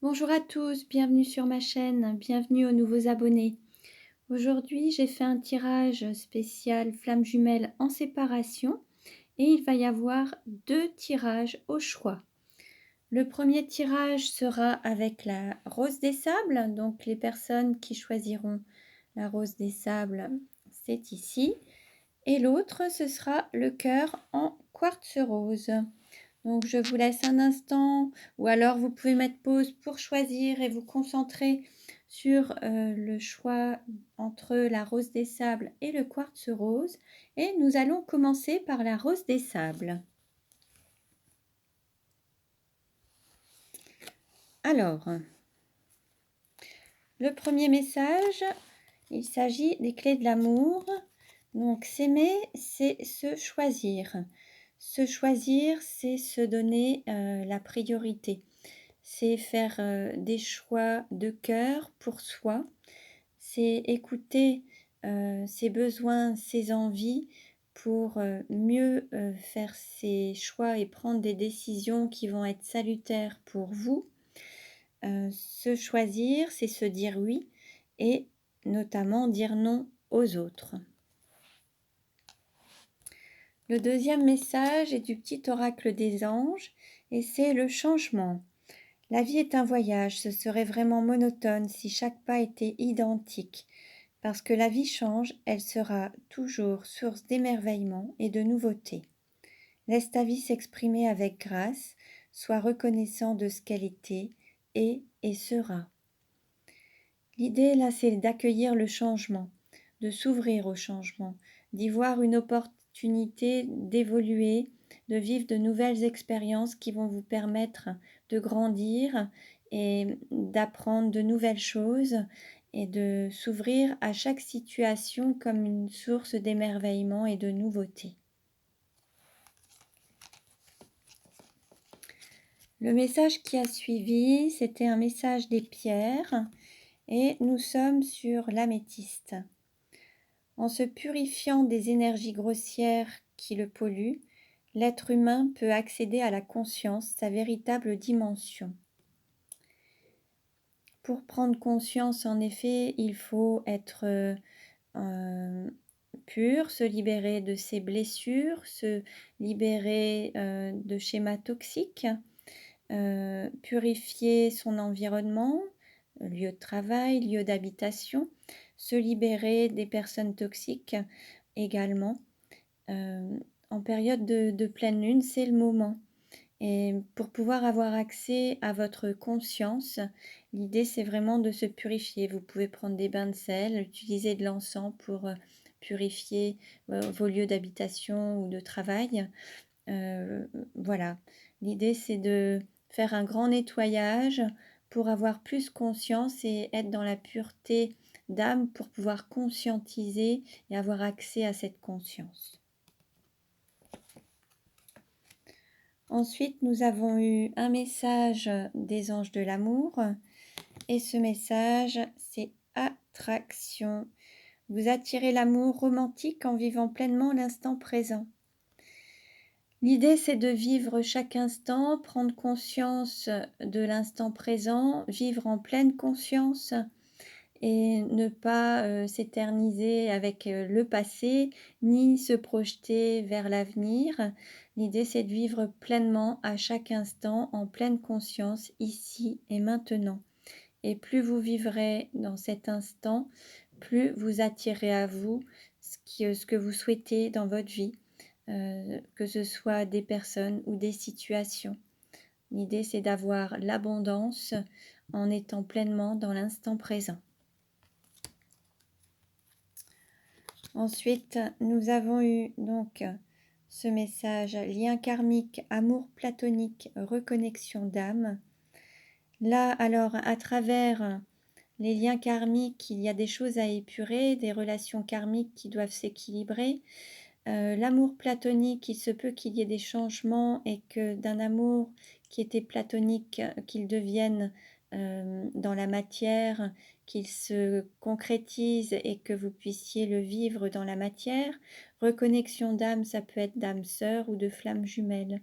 Bonjour à tous, bienvenue sur ma chaîne, bienvenue aux nouveaux abonnés. Aujourd'hui, j'ai fait un tirage spécial flammes jumelles en séparation et il va y avoir deux tirages au choix. Le premier tirage sera avec la rose des sables, donc les personnes qui choisiront la rose des sables, c'est ici. Et l'autre, ce sera le cœur en quartz rose. Donc je vous laisse un instant ou alors vous pouvez mettre pause pour choisir et vous concentrer sur le choix entre la rose des sables et le quartz rose. Et nous allons commencer par la rose des sables. Alors, le premier message, il s'agit des clés de l'amour. Donc s'aimer, c'est se choisir. Se choisir, c'est se donner la priorité. C'est faire des choix de cœur pour soi. C'est écouter ses besoins, ses envies pour mieux faire ses choix et prendre des décisions qui vont être salutaires pour vous. Se choisir, c'est se dire oui et notamment dire non aux autres. Le deuxième message est du petit oracle des anges et c'est le changement. La vie est un voyage, ce serait vraiment monotone si chaque pas était identique. Parce que la vie change, elle sera toujours source d'émerveillement et de nouveauté. Laisse ta vie s'exprimer avec grâce, sois reconnaissant de ce qu'elle était, est et sera. L'idée là, c'est d'accueillir le changement, de s'ouvrir au changement, d'y voir une opportunité d'évoluer, de vivre de nouvelles expériences qui vont vous permettre de grandir et d'apprendre de nouvelles choses et de s'ouvrir à chaque situation comme une source d'émerveillement et de nouveauté. Le message qui a suivi, c'était un message des pierres et nous sommes sur l'améthyste. En se purifiant des énergies grossières qui le polluent, l'être humain peut accéder à la conscience, sa véritable dimension. Pour prendre conscience, en effet, il faut être pur, se libérer de ses blessures, se libérer de schémas toxiques, purifier son environnement, lieu de travail, lieu d'habitation, se libérer des personnes toxiques également. En période de pleine lune, c'est le moment. Et pour pouvoir avoir accès à votre conscience, l'idée c'est vraiment de se purifier. Vous pouvez prendre des bains de sel, utiliser de l'encens pour purifier vos lieux d'habitation ou de travail. Voilà, l'idée c'est de faire un grand nettoyage pour avoir plus conscience et être dans la pureté d'âme pour pouvoir conscientiser et avoir accès à cette conscience. Ensuite, nous avons eu un message des anges de l'amour et ce message, c'est attraction. Vous attirez l'amour romantique en vivant pleinement l'instant présent. L'idée, c'est de vivre chaque instant, prendre conscience de l'instant présent, vivre en pleine conscience et ne pas s'éterniser avec le passé, ni se projeter vers l'avenir. L'idée, c'est de vivre pleinement à chaque instant, en pleine conscience, ici et maintenant. Et plus vous vivrez dans cet instant, plus vous attirez à vous ce que vous souhaitez dans votre vie, que ce soit des personnes ou des situations. L'idée, c'est d'avoir l'abondance en étant pleinement dans l'instant présent. Ensuite, nous avons eu donc ce message lien karmique, amour platonique, reconnexion d'âme. Là, alors, à travers les liens karmiques, il y a des choses à épurer, des relations karmiques qui doivent s'équilibrer. L'amour platonique, il se peut qu'il y ait des changements et que d'un amour qui était platonique, qu'il devienne dans la matière, qu'il se concrétise et que vous puissiez le vivre dans la matière. Reconnexion d'âme, ça peut être d'âme sœur ou de flamme jumelle.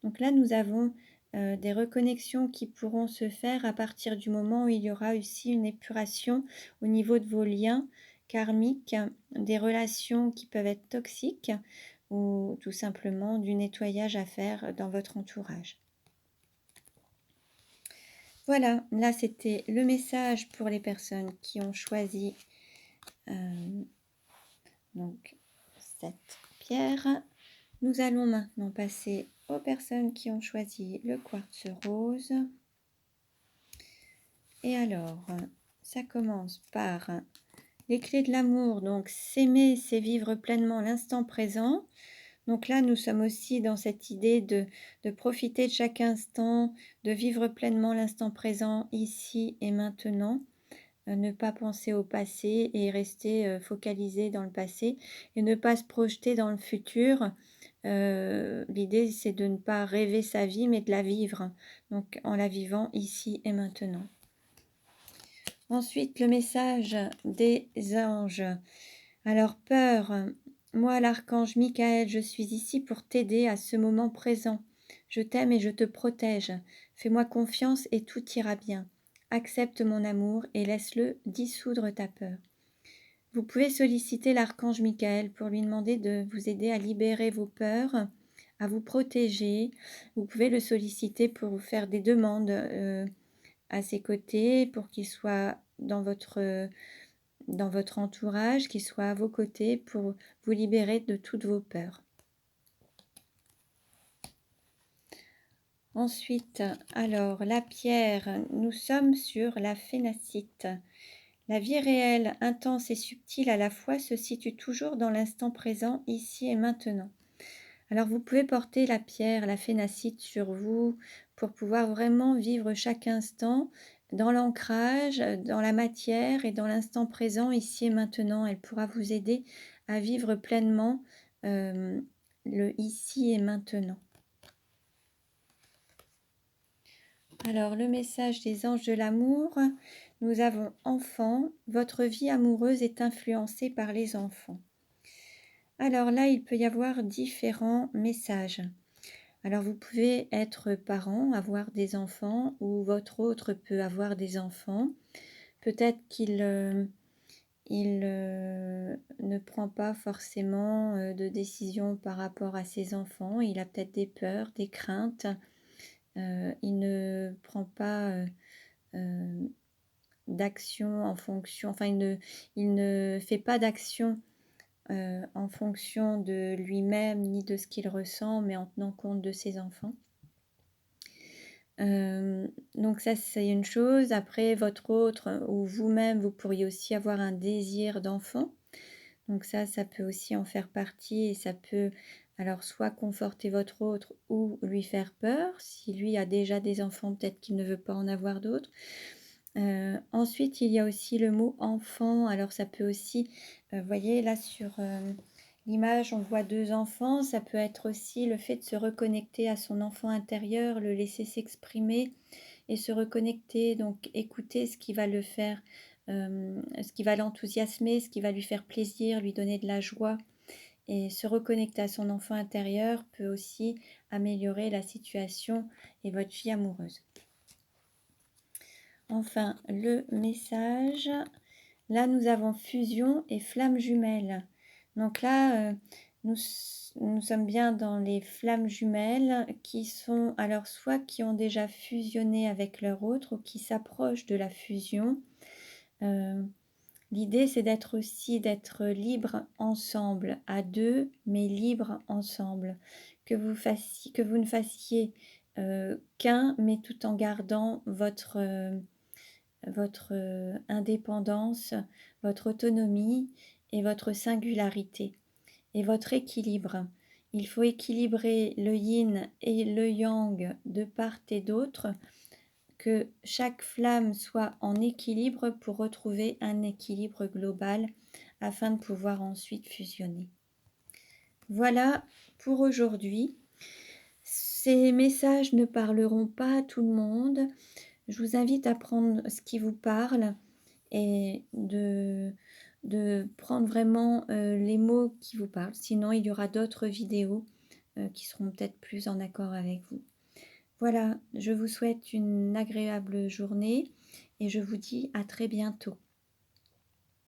Donc là, nous avons des reconnexions qui pourront se faire à partir du moment où il y aura aussi une épuration au niveau de vos liens karmiques, des relations qui peuvent être toxiques ou tout simplement du nettoyage à faire dans votre entourage. Voilà, là c'était le message pour les personnes qui ont choisi donc cette pierre. Nous allons maintenant passer aux personnes qui ont choisi le quartz rose. Et alors, ça commence par les clés de l'amour. Donc, s'aimer, c'est vivre pleinement l'instant présent. Donc là, nous sommes aussi dans cette idée de profiter de chaque instant, de vivre pleinement l'instant présent, ici et maintenant. Ne pas penser au passé et rester focalisé dans le passé et ne pas se projeter dans le futur. L'idée, c'est de ne pas rêver sa vie, mais de la vivre, donc en la vivant ici et maintenant. Ensuite, le message des anges. Alors, peur, moi, l'archange Michael, je suis ici pour t'aider à ce moment présent. Je t'aime et je te protège. Fais-moi confiance et tout ira bien. Accepte mon amour et laisse-le dissoudre ta peur. Vous pouvez solliciter l'archange Michael pour lui demander de vous aider à libérer vos peurs, à vous protéger. Vous pouvez le solliciter pour vous faire des demandes à ses côtés, pour qu'il soit dans votre entourage, qu'il soit à vos côtés pour vous libérer de toutes vos peurs. Ensuite, alors la pierre, nous sommes sur la phénacite. La vie réelle, intense et subtile à la fois se situe toujours dans l'instant présent, ici et maintenant. Alors vous pouvez porter la pierre, la phénacite sur vous pour pouvoir vraiment vivre chaque instant dans l'ancrage, dans la matière et dans l'instant présent, ici et maintenant. Elle pourra vous aider à vivre pleinement le ici et maintenant. Alors, le message des anges de l'amour, nous avons enfants, votre vie amoureuse est influencée par les enfants. Alors là, il peut y avoir différents messages. Alors, vous pouvez être parent, avoir des enfants, ou votre autre peut avoir des enfants. Peut-être qu'il ne prend pas forcément de décision par rapport à ses enfants. Il a peut-être des peurs, des craintes. Il ne prend pas d'action en fonction, enfin il ne fait pas d'action en fonction de lui-même ni de ce qu'il ressent, mais en tenant compte de ses enfants. Donc ça c'est une chose. Après, votre autre ou vous-même, vous pourriez aussi avoir un désir d'enfant. Donc ça peut aussi en faire partie et ça peut alors soit conforter votre autre ou lui faire peur. Si lui a déjà des enfants, peut-être qu'il ne veut pas en avoir d'autres. Ensuite, il y a aussi le mot enfant. Alors ça peut aussi, vous voyez là sur l'image, on voit 2 enfants. Ça peut être aussi le fait de se reconnecter à son enfant intérieur, le laisser s'exprimer et se reconnecter, donc écouter ce qui va le faire, ce qui va l'enthousiasmer, ce qui va lui faire plaisir, lui donner de la joie. Et se reconnecter à son enfant intérieur peut aussi améliorer la situation et votre vie amoureuse. Enfin, le message, là nous avons fusion et flammes jumelles. Donc là, nous sommes bien dans les flammes jumelles qui sont, alors soit qui ont déjà fusionné avec leur autre ou qui s'approchent de la fusion. L'idée, c'est d'être libre ensemble, à deux, mais libre ensemble. Que vous ne fassiez qu'un, mais tout en gardant votre indépendance, votre autonomie et votre singularité et votre équilibre. Il faut équilibrer le yin et le yang de part et d'autre, que chaque flamme soit en équilibre pour retrouver un équilibre global afin de pouvoir ensuite fusionner. Voilà pour aujourd'hui. Ces messages ne parleront pas à tout le monde. Je vous invite à prendre ce qui vous parle et de prendre vraiment les mots qui vous parlent. Sinon, il y aura d'autres vidéos qui seront peut-être plus en accord avec vous. Voilà, je vous souhaite une agréable journée et je vous dis à très bientôt.